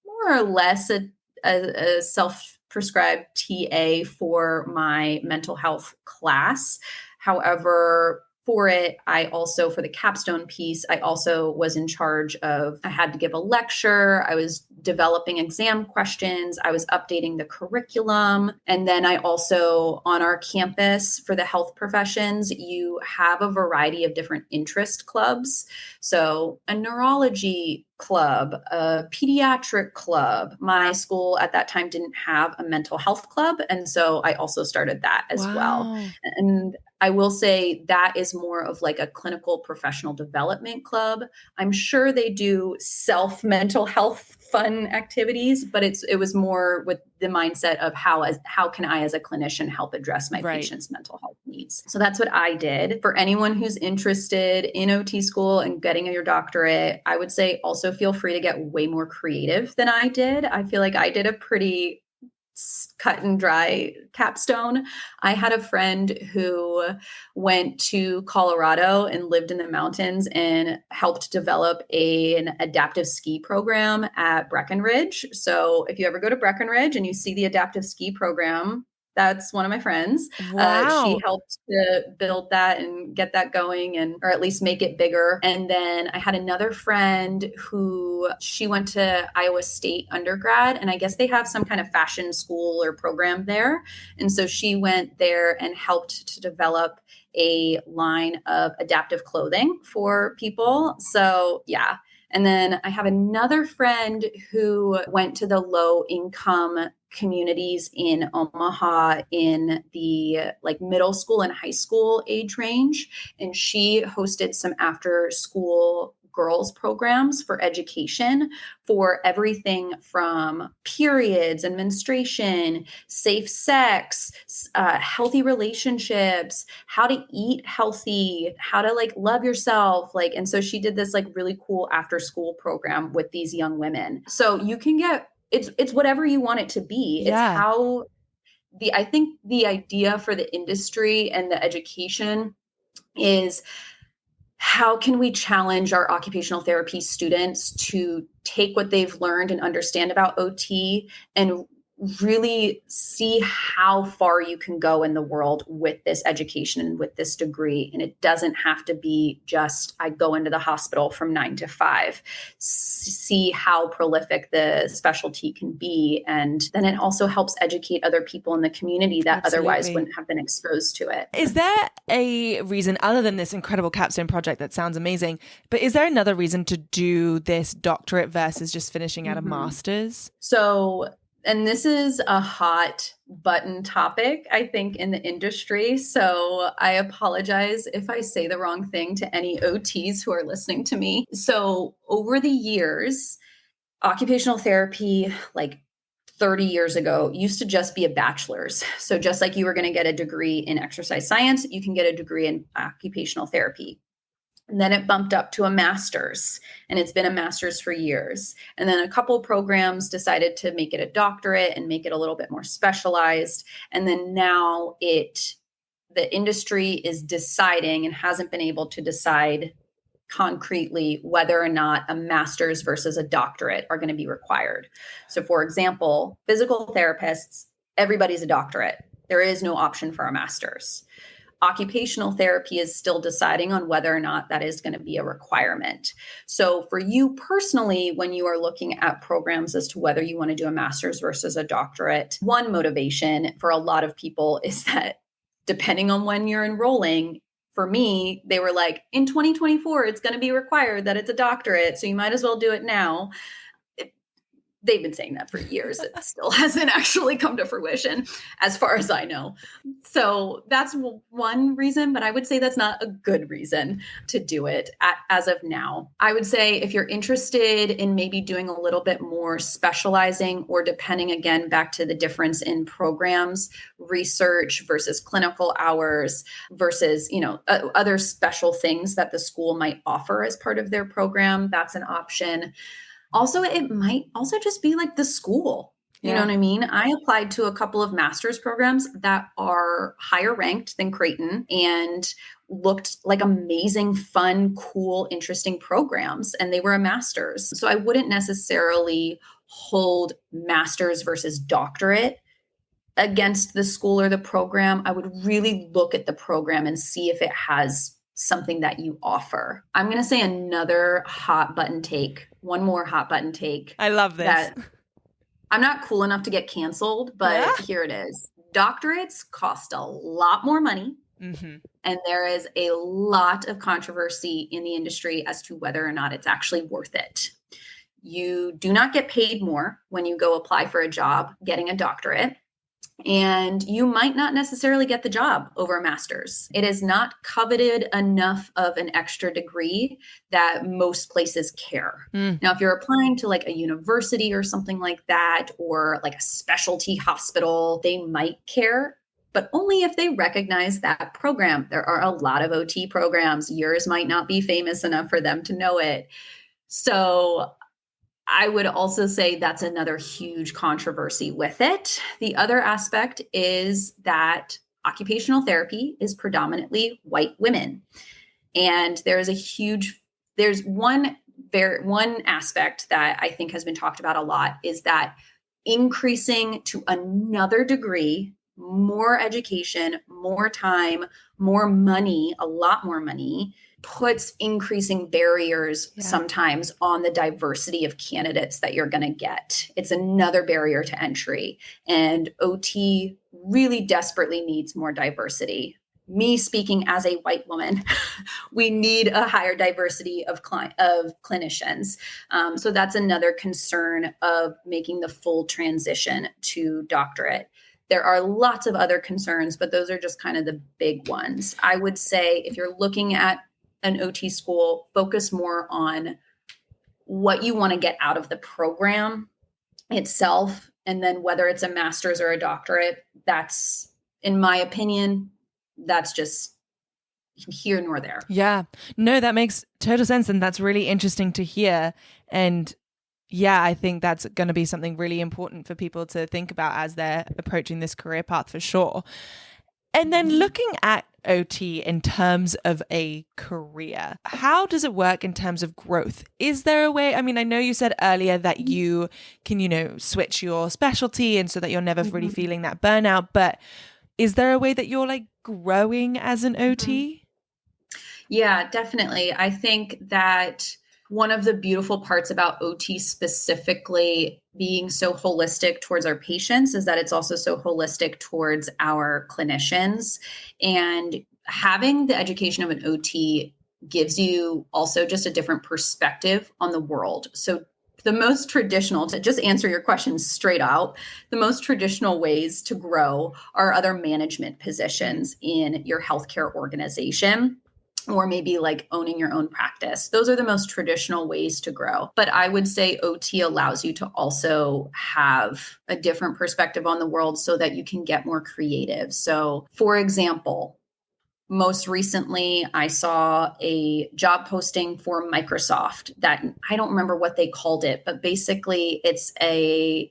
S2: more or less a self-prescribed TA for my mental health class. However, for the capstone piece, I also was in charge I had to give a lecture. I was developing exam questions. I was updating the curriculum. And then I also, on our campus for the health professions, you have a variety of different interest clubs. So a neurology club, a pediatric club. My school at that time didn't have a mental health club. And so I also started that as well. And I will say that is more of like a clinical professional development club. I'm sure they do self mental health fun activities, but it was more with the mindset of how can I as a clinician help address my patient's mental health needs. So that's what I did. For anyone who's interested in OT school and getting your doctorate, I would say also feel free to get way more creative than I did. I feel like I did a pretty cut and dry capstone. I had a friend who went to Colorado and lived in the mountains and helped develop an adaptive ski program at Breckenridge. So if you ever go to Breckenridge and you see the adaptive ski program, that's one of my friends.
S1: Wow.
S2: She helped to build that and get that going or at least make it bigger. And then I had another friend who she went to Iowa State undergrad, and I guess they have some kind of fashion school or program there. And so she went there and helped to develop a line of adaptive clothing for people. So yeah. And then I have another friend who went to the low income communities in Omaha in the middle school and high school age range. And she hosted some after school girls programs for education for everything from periods and menstruation, safe sex, healthy relationships, how to eat healthy, how to love yourself. And so she did this really cool after school program with these young women. So you can get it's whatever you want it to be. It's
S1: Yeah.
S2: how I think the idea for the industry and the education is, how can we challenge our occupational therapy students to take what they've learned and understand about OT and really see how far you can go in the world with this education and with this degree. And it doesn't have to be just, I go into the hospital from 9 to 5. See how prolific the specialty can be. And then it also helps educate other people in the community that otherwise wouldn't have been exposed to it.
S1: Is there a reason, other than this incredible capstone project that sounds amazing, but is there another reason to do this doctorate versus just finishing out a master's?
S2: So, and this is a hot button topic, I think, in the industry. So I apologize if I say the wrong thing to any OTs who are listening to me. So over the years, occupational therapy, like 30 years ago, used to just be a bachelor's. So just like you were going to get a degree in exercise science, you can get a degree in occupational therapy. And then it bumped up to a master's, and it's been a master's for years. And then a couple programs decided to make it a doctorate and make it a little bit more specialized. And then now the industry is deciding and hasn't been able to decide concretely whether or not a master's versus a doctorate are going to be required. So for example, physical therapists, everybody's a doctorate. There is no option for a master's. Occupational therapy is still deciding on whether or not that is going to be a requirement. So for you personally, when you are looking at programs as to whether you want to do a master's versus a doctorate, one motivation for a lot of people is that depending on when you're enrolling, for me, they were like, in 2024, it's going to be required that it's a doctorate, so you might as well do it now. They've been saying that for years. It still hasn't actually come to fruition, as far as I know. So that's one reason, but I would say that's not a good reason to do it as of now. I would say if you're interested in maybe doing a little bit more specializing, or depending again back to the difference in programs, research versus clinical hours versus, other special things that the school might offer as part of their program, that's an option. Also, it might also just be like the school. You know what I mean? I applied to a couple of master's programs that are higher ranked than Creighton and looked like amazing, fun, cool, interesting programs. And they were a master's. So I wouldn't necessarily hold master's versus doctorate against the school or the program. I would really look at the program and see if it has something that you offer. I'm going to say another hot button take, one more hot button take.
S1: I love this.
S2: That I'm not cool enough to get canceled, but here it is. Doctorates cost a lot more money. And there is a lot of controversy in the industry as to whether or not it's actually worth it. You do not get paid more when you go apply for a job getting a doctorate. And you might not necessarily get the job over a master's. It is not coveted enough of an extra degree that most places care. Now, if you're applying to like a university or something like that, or like a specialty hospital, they might care, but only if they recognize that program. There are a lot of OT programs. Yours might not be famous enough for them to know it. So I would also say that's another huge controversy with it. The other aspect is that occupational therapy is predominantly white women. And there's one aspect that I think has been talked about a lot, is that increasing to another degree, more education, more time, more money, a lot more money, puts increasing barriers sometimes on the diversity of candidates that you're going to get. It's another barrier to entry. And OT really desperately needs more diversity. Me speaking as a white woman, we need a higher diversity of clinicians. So that's another concern of making the full transition to doctorate. There are lots of other concerns, but those are just kind of the big ones. I would say if you're looking at an OT school, focus more on what you want to get out of the program itself. And then whether it's a master's or a doctorate, that's, in my opinion, that's just here nor there.
S1: Yeah, no, that makes total sense. And that's really interesting to hear. And Yeah, I think that's going to be something really important for people to think about as they're approaching this career path for sure. And then looking at OT in terms of a career, how does it work in terms of growth? Is there a way? I mean, I know you said earlier that you can, switch your specialty and so that you're never really feeling that burnout, but is there a way that you're like growing as an OT?
S2: Yeah, definitely. I think that one of the beautiful parts about OT specifically being so holistic towards our patients is that it's also so holistic towards our clinicians. And having the education of an OT gives you also just a different perspective on the world. So the most traditional, to just answer your question straight out, the most traditional ways to grow are other management positions in your healthcare organization, or maybe like owning your own practice. Those are the most traditional ways to grow. But I would say OT allows you to also have a different perspective on the world so that you can get more creative. So, for example, most recently, I saw a job posting for Microsoft that I don't remember what they called it, but basically it's a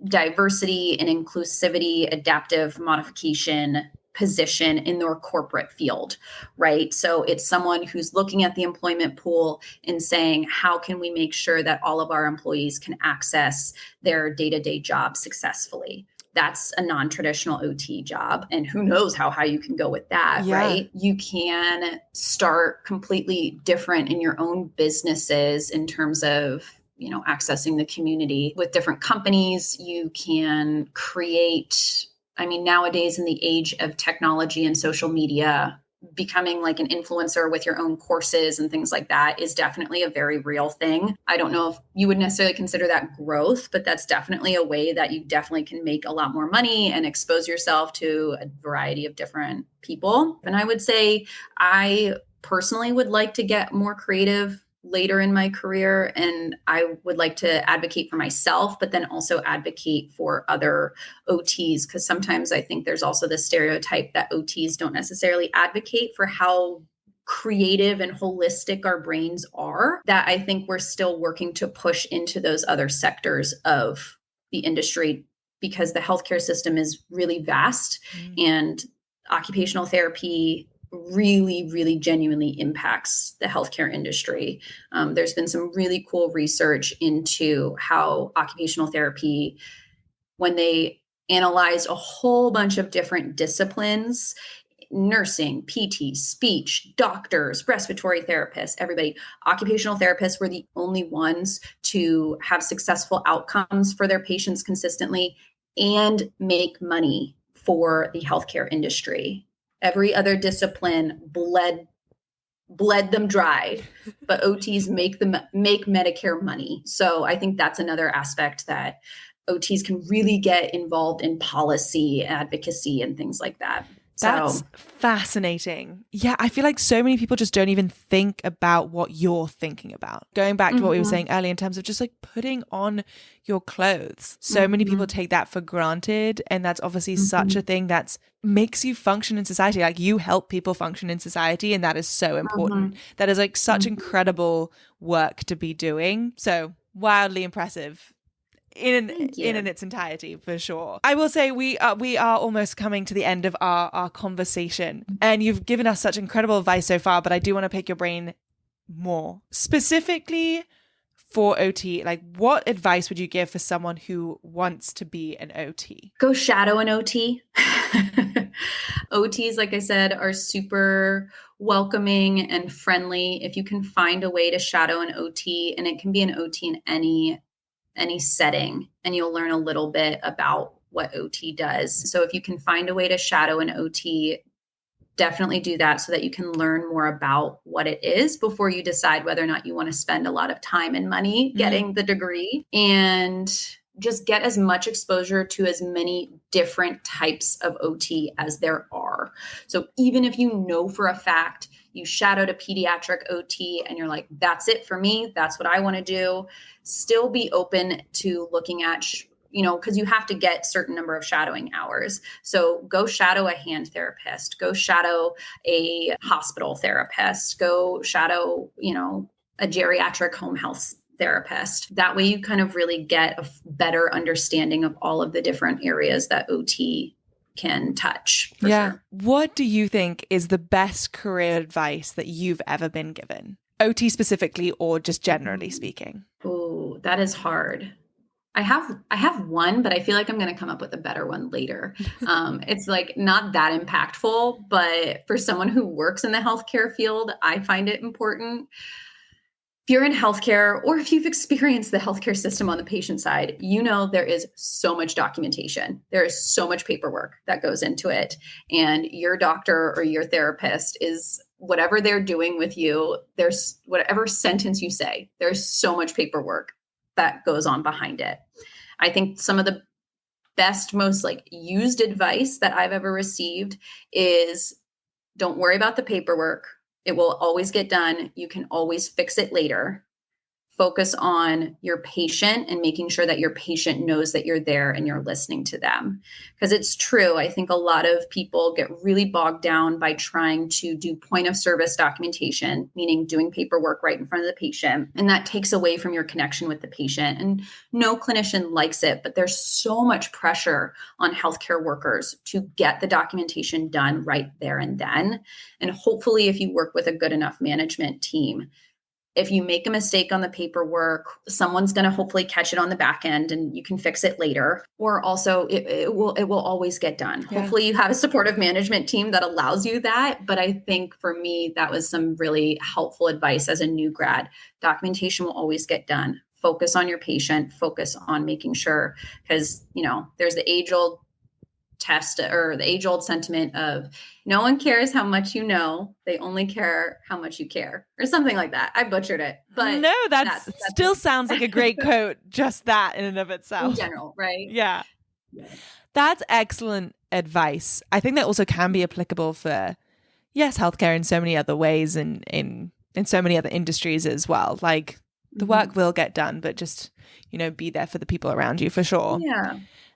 S2: diversity and inclusivity adaptive modification position in their corporate field, right? So it's someone who's looking at the employment pool and saying, how can we make sure that all of our employees can access their day-to-day job successfully? That's a non-traditional OT job. And who knows how high you can go with that, right? You can start completely different in your own businesses in terms of accessing the community with different companies. You can create, nowadays in the age of technology and social media, becoming like an influencer with your own courses and things like that is definitely a very real thing. I don't know if you would necessarily consider that growth, but that's definitely a way that you definitely can make a lot more money and expose yourself to a variety of different people. And I would say I personally would like to get more creative later in my career, and I would like to advocate for myself, but then also advocate for other OTs, because sometimes I think there's also this stereotype that OTs don't necessarily advocate for how creative and holistic our brains are, that I think we're still working to push into those other sectors of the industry, because the healthcare system is really vast and occupational therapy really, really genuinely impacts the healthcare industry. There's been some really cool research into how occupational therapy, when they analyzed a whole bunch of different disciplines, nursing, PT, speech, doctors, respiratory therapists, everybody, occupational therapists were the only ones to have successful outcomes for their patients consistently and make money for the healthcare industry. Every other discipline bled them dry, but OTs make Medicare money. So I think that's another aspect that OTs can really get involved in policy advocacy and things like that.
S1: That's fascinating. Yeah, I feel like so many people just don't even think about what you're thinking about. Going back to what we were saying earlier in terms of just like putting on your clothes. So many people take that for granted. And that's obviously such a thing that makes you function in society. Like you help people function in society. And that is so important. That is like such incredible work to be doing. So wildly impressive. In its entirety, for sure. I will say we are almost coming to the end of our conversation, and you've given us such incredible advice so far, but I do want to pick your brain more. Specifically for OT, like what advice would you give for someone who wants to be an OT?
S2: Go shadow an OT. OTs, like I said, are super welcoming and friendly. If you can find a way to shadow an OT, and it can be an OT in any setting, and you'll learn a little bit about what OT does. So if you can find a way to shadow an OT, definitely do that so that you can learn more about what it is before you decide whether or not you want to spend a lot of time and money getting the degree. And just get as much exposure to as many different types of OT as there are. So even if you know for a fact you shadowed a pediatric OT and you're like, that's it for me, that's what I want to do, still be open to looking at, because you have to get certain number of shadowing hours. So go shadow a hand therapist, go shadow a hospital therapist, go shadow, a geriatric home health therapist. That way you kind of really get a better understanding of all of the different areas that OT can touch. For sure.
S1: What do you think is the best career advice that you've ever been given? OT specifically, or just generally speaking?
S2: Oh, that is hard. I have one, but I feel like I'm going to come up with a better one later. It's like not that impactful, but for someone who works in the healthcare field, I find it important. If you're in healthcare, or if you've experienced the healthcare system on the patient side, you know there is so much documentation. There is so much paperwork that goes into it. And your doctor or your therapist is whatever they're doing with you, there's whatever sentence you say, there's so much paperwork that goes on behind it. I think some of the best, most like used advice that I've ever received is don't worry about the paperwork. It will always get done. You can always fix it later. Focus on your patient and making sure that your patient knows that you're there and you're listening to them. Because it's true. I think a lot of people get really bogged down by trying to do point of service documentation, meaning doing paperwork right in front of the patient. And that takes away from your connection with the patient. And no clinician likes it, but there's so much pressure on healthcare workers to get the documentation done right there and then. And hopefully, if you work with a good enough management team, if you make a mistake on the paperwork, someone's going to hopefully catch it on the back end and you can fix it later. Or also it will always get done. Yeah. Hopefully you have a supportive management team that allows you that. But I think for me, that was some really helpful advice as a new grad. Documentation will always get done. Focus on your patient, focus on making sure, because, you know, there's the age-old test or the age-old sentiment of no one cares how much you know, they only care how much you care, or something like that. I butchered it, but
S1: no, that still sounds like a great quote. Just that in and of itself,
S2: in general, right?
S1: Yeah. That's excellent advice. I think that also can be applicable for healthcare in so many other ways, and in so many other industries as well. Like the work will get done, but just, you know, be there for the people around you for sure.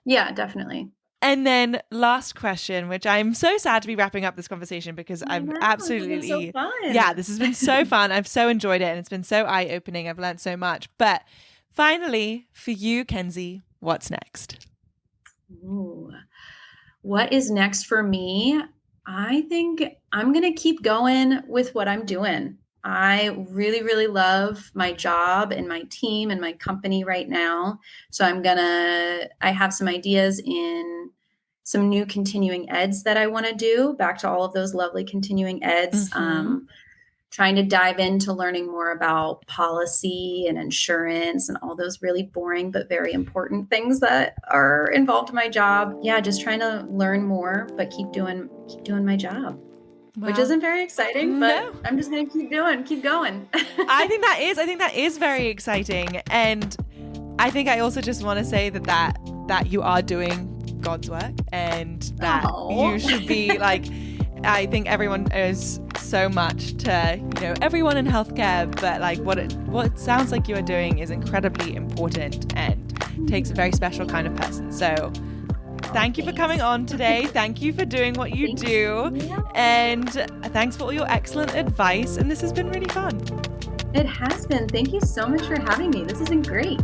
S2: Yeah, definitely.
S1: And then last question, which I'm so sad to be wrapping up this conversation because I'm absolutely,
S2: so fun.
S1: This has been so fun. I've so enjoyed it and it's been so eye-opening. I've learned so much. But finally, for you, Kenzie, what's next?
S2: Ooh. What is next for me? I think I'm going to keep going with what I'm doing. I really, really love my job and my team and my company right now. So I have some ideas in some new continuing eds that I want to do, back to all of those lovely continuing eds. Trying to dive into learning more about policy and insurance and all those really boring but very important things that are involved in my job. Yeah, just trying to learn more, but keep doing my job. Wow. Which isn't very exciting, but I'm just going to keep going.
S1: I think that is very exciting. And I think I also just want to say that you are doing God's work, and that you should be like, I think everyone owes so much to, you know, everyone in healthcare, but like what it sounds like you are doing is incredibly important and takes a very special kind of person. So thank you for coming on today. Thank you for doing what you do. And thanks for all your excellent advice. And this has been really fun.
S2: It has been. Thank you so much for having me. This has been great.